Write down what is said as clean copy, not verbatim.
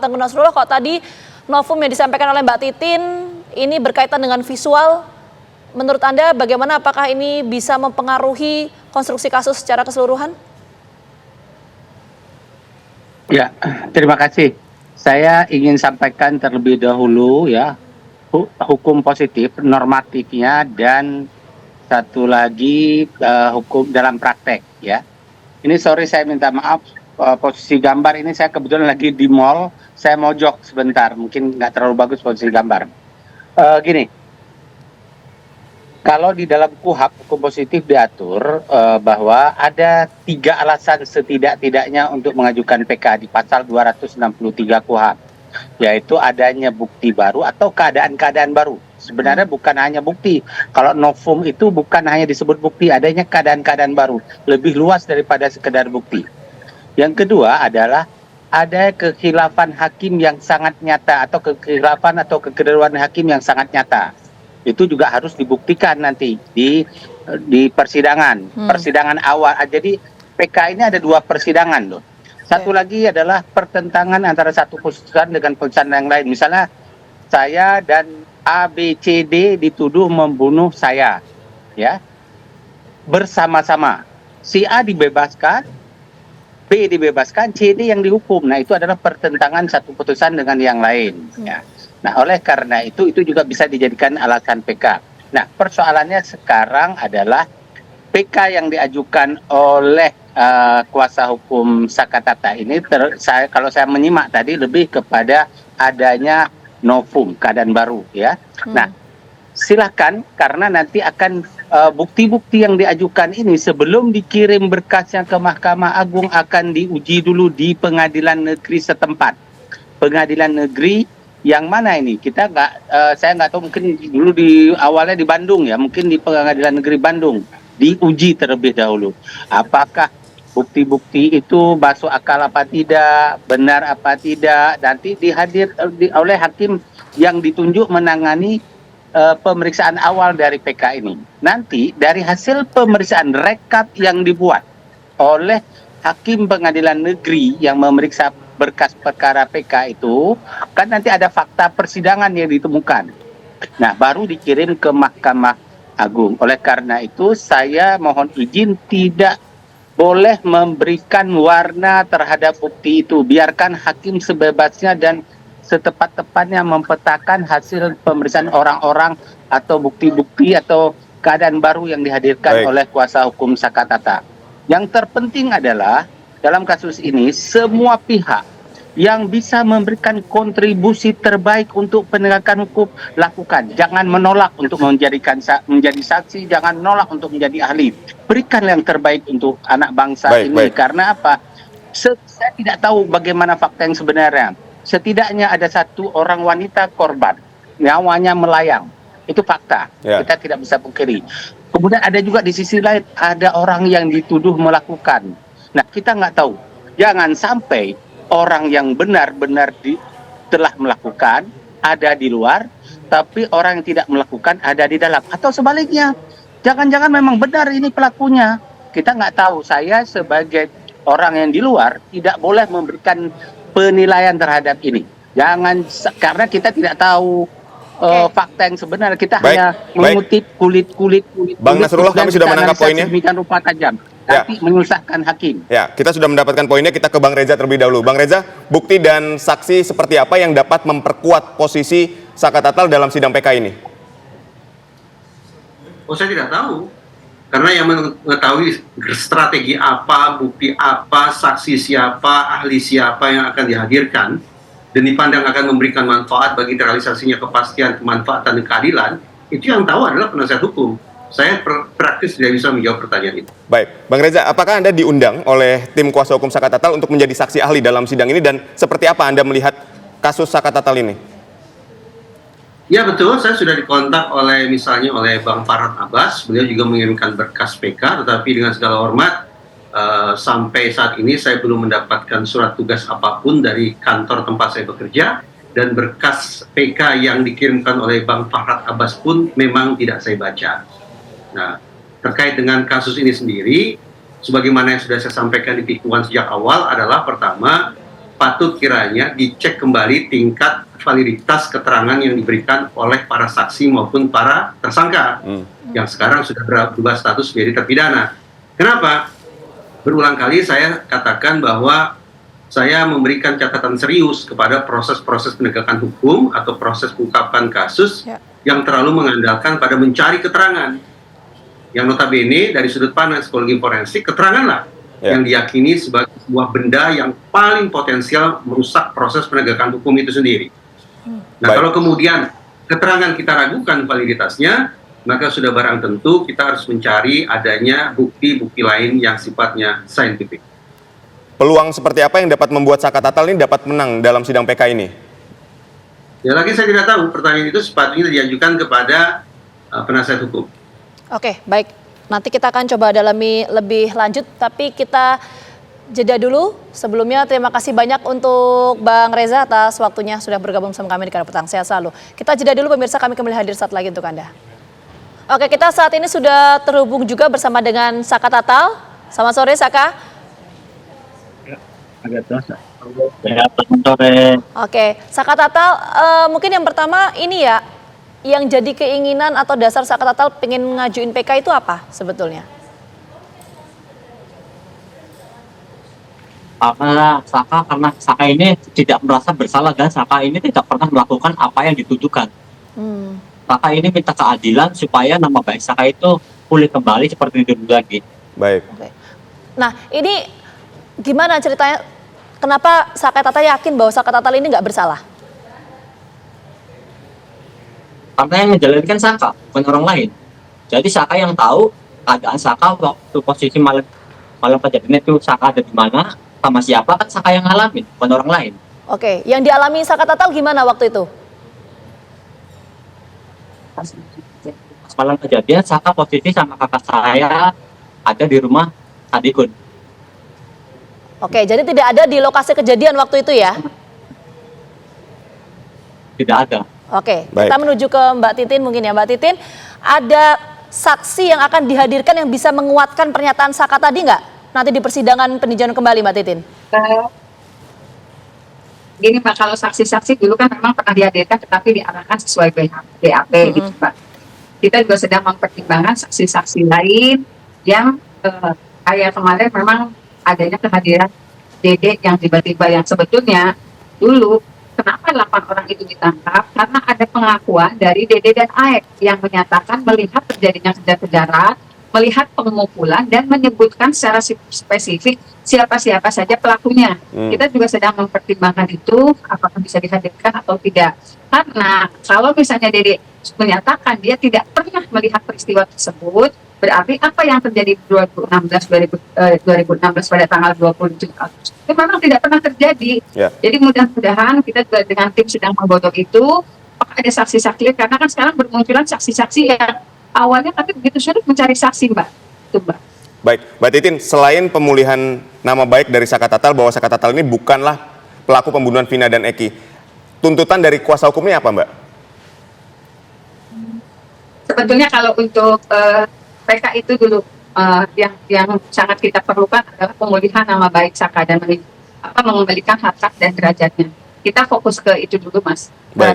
Pak Tengku Nasrullah, kok tadi novum yang disampaikan oleh Mbak Titin ini berkaitan dengan visual, menurut Anda bagaimana, apakah ini bisa mempengaruhi konstruksi kasus secara keseluruhan? Ya, terima kasih. Saya ingin sampaikan terlebih dahulu ya, hukum positif, normatifnya, dan satu lagi hukum dalam praktek ya. Ini sorry saya minta maaf, posisi gambar ini saya kebetulan lagi di mall, saya mojok sebentar, mungkin nggak terlalu bagus posisi gambar. Gini, kalau di dalam KUHP, hukum positif diatur bahwa ada 3 alasan setidak-tidaknya untuk mengajukan PK di pasal 263 KUHP, yaitu adanya bukti baru atau keadaan-keadaan baru. Sebenarnya bukan hanya bukti. Kalau novum itu bukan hanya disebut bukti, adanya keadaan-keadaan baru. Lebih luas daripada sekedar bukti. Yang kedua adalah ada kekhilafan hakim yang sangat nyata, atau kekhilafan atau kekeliruan hakim yang sangat nyata. Itu juga harus dibuktikan nanti di persidangan, persidangan awal. Jadi PK ini ada 2 persidangan loh. Satu lagi adalah pertentangan antara satu putusan dengan putusan yang lain. Misalnya saya dan A, B, C, D dituduh membunuh saya, ya, bersama-sama. Si A dibebaskan, B dibebaskan, C, D yang dihukum. Nah, itu adalah pertentangan satu putusan dengan yang lain. Ya. Nah, oleh karena itu juga bisa dijadikan alasan PK. Nah, persoalannya sekarang adalah PK yang diajukan oleh kuasa hukum Sakatata ini, kalau saya menyimak tadi lebih kepada adanya novum, keadaan baru ya. Nah, silakan, karena nanti akan bukti-bukti yang diajukan ini sebelum dikirim berkasnya ke Mahkamah Agung akan diuji dulu di pengadilan negeri setempat. Pengadilan negeri yang mana ini? Kita saya nggak tahu, mungkin dulu di awalnya di Bandung ya, mungkin di Pengadilan Negeri Bandung diuji terlebih dahulu. Apakah bukti-bukti itu masuk akal apa tidak, benar apa tidak, nanti oleh hakim yang ditunjuk menangani pemeriksaan awal dari PK ini. Nanti dari hasil pemeriksaan rekap yang dibuat oleh hakim pengadilan negeri yang memeriksa berkas perkara PK itu, kan nanti ada fakta persidangan yang ditemukan. Nah, baru dikirim ke Mahkamah Agung. Oleh karena itu, saya mohon izin tidak boleh memberikan warna terhadap bukti itu. Biarkan hakim sebebasnya dan setepat-tepatnya mempetakan hasil pemeriksaan orang-orang atau bukti-bukti atau keadaan baru yang dihadirkan oleh kuasa hukum Sakatata. Yang terpenting adalah dalam kasus ini semua pihak yang bisa memberikan kontribusi terbaik untuk penegakan hukum lakukan. Jangan menolak untuk menjadi saksi, jangan menolak untuk menjadi ahli. Berikan yang terbaik untuk anak bangsa ini. Karena apa? Saya tidak tahu bagaimana fakta yang sebenarnya. Setidaknya ada 1 orang wanita korban, nyawanya melayang. Itu fakta. Kita tidak bisa pungkiri. Kemudian ada juga di sisi lain ada orang yang dituduh melakukan. Nah, kita nggak tahu. Jangan sampai orang yang benar-benar telah melakukan ada di luar, tapi orang yang tidak melakukan ada di dalam. Atau sebaliknya, jangan-jangan memang benar ini pelakunya. Kita nggak tahu. Saya sebagai orang yang di luar tidak boleh memberikan penilaian terhadap ini. Jangan, karena kita tidak tahu fakta yang sebenarnya. Kita hanya mengutip kulit-kulit. Bang Nasrullah, kami sudah menangkap poinnya. Demikian rupa tajam. Tapi menyusahkan hakim. Ya, kita sudah mendapatkan poinnya. Kita ke Bang Reza terlebih dahulu. Bang Reza, bukti dan saksi seperti apa yang dapat memperkuat posisi Sakatata dalam sidang PK ini? Oh, saya tidak tahu. Karena yang mengetahui strategi apa, bukti apa, saksi siapa, ahli siapa yang akan dihadirkan dan dipandang akan memberikan manfaat bagi realisasinya kepastian, kemanfaatan, dan keadilan, itu yang tahu adalah penasihat hukum. Saya praktis tidak bisa menjawab pertanyaan itu. Baik, Bang Reza, apakah Anda diundang oleh tim kuasa hukum Sakatata untuk menjadi saksi ahli dalam sidang ini, dan seperti apa Anda melihat kasus Sakatata ini? Ya betul, saya sudah dikontak misalnya oleh Bang Farhad Abbas. Beliau juga mengirimkan berkas PK, tetapi dengan segala hormat sampai saat ini saya belum mendapatkan surat tugas apapun dari kantor tempat saya bekerja, dan berkas PK yang dikirimkan oleh Bang Farhad Abbas pun memang tidak saya baca. Nah, terkait dengan kasus ini sendiri, sebagaimana yang sudah saya sampaikan di Pikuan sejak awal adalah pertama, patut kiranya dicek kembali tingkat validitas keterangan yang diberikan oleh para saksi maupun para tersangka yang sekarang sudah berubah status menjadi terpidana. Kenapa? Berulang kali saya katakan bahwa saya memberikan catatan serius kepada proses-proses penegakan hukum atau proses pengungkapan kasus yang terlalu mengandalkan pada mencari keterangan. Yang notabene dari sudut pandang psikologi forensik, keteranganlah yang diyakini sebagai sebuah benda yang paling potensial merusak proses penegakan hukum itu sendiri. Nah, kalau kemudian keterangan kita ragukan validitasnya, maka sudah barang tentu kita harus mencari adanya bukti-bukti lain yang sifatnya saintifik. Peluang seperti apa yang dapat membuat Saka Tatal ini dapat menang dalam sidang PK ini? Ya lagi saya tidak tahu, pertanyaan itu sepatutnya diajukan kepada penasihat hukum. Oke, baik. Nanti kita akan coba dalami lebih lanjut, tapi kita jeda dulu. Sebelumnya terima kasih banyak untuk Bang Reza atas waktunya sudah bergabung bersama kami di Kanal Petang. Sehat selalu. Kita jeda dulu pemirsa, kami kembali hadir saat lagi untuk Anda. Oke, kita saat ini sudah terhubung juga bersama dengan Saka Tatal. Selamat sore Saka. Oke, Saka Tatal, mungkin yang pertama ini ya, yang jadi keinginan atau dasar Saka Tatal pengen ngajuin PK itu apa sebetulnya? Karena Saka ini tidak merasa bersalah dan Saka ini tidak pernah melakukan apa yang dituduhkan. Saka ini minta keadilan supaya nama baik Saka itu pulih kembali seperti dulu lagi. Baik. Oke. Nah, ini gimana ceritanya? Kenapa Saka Tatal yakin bahwa Saka Tatal ini nggak bersalah? Karena yang menjalankan Saka, bukan orang lain. Jadi Saka yang tahu keadaan Saka waktu posisi malam kejadian itu Saka ada di mana, sama siapa, kan Saka yang ngalamin, bukan orang lain. Oke, yang dialami Saka Tatal gimana waktu itu? Pas malam kejadian Saka posisi sama kakak saya ada di rumah Adikun. Oke, jadi tidak ada di lokasi kejadian waktu itu ya? Tidak ada. Oke, Baik. kita menuju ke Mbak Titin mungkin ya. Mbak Titin, ada saksi yang akan dihadirkan yang bisa menguatkan pernyataan Saka tadi nggak? Nanti di persidangan peninjauan kembali Mbak Titin. Gini Pak, kalau saksi-saksi dulu kan memang pernah dihadirkan tetapi diarahkan sesuai BAP gitu Pak. Kita juga sedang mempertimbangkan saksi-saksi lain yang kayak kemarin memang adanya kehadiran Dede yang tiba-tiba yang sebetulnya dulu kenapa 8 orang itu ditangkap? Karena ada pengakuan dari Dede dan Aek yang menyatakan melihat terjadinya kejar-kejaran, melihat pemukulan dan menyebutkan secara spesifik siapa-siapa saja pelakunya. Kita juga sedang mempertimbangkan itu apakah bisa dihadirkan atau tidak. Karena kalau misalnya Dede menyatakan dia tidak pernah melihat peristiwa tersebut, berarti apa yang terjadi 2016 pada tanggal 27 Agustus itu memang tidak pernah terjadi. Jadi mudah-mudahan kita juga dengan tim sedang menggodok itu, apakah ada saksi-saksi, karena kan sekarang bermunculan saksi-saksi yang awalnya tapi begitu sulit mencari saksi Mbak. Itu Mbak. Baik, Mbak Titin, selain pemulihan nama baik dari Saka Tatal bahwa Saka Tatal ini bukanlah pelaku pembunuhan Vina dan Eki, tuntutan dari kuasa hukumnya apa Mbak? Sebetulnya kalau untuk PK itu dulu yang sangat kita perlukan adalah pemulihan nama baik Saka dan mengembalikan harkat dan derajatnya. Kita fokus ke itu dulu Mas. Baik.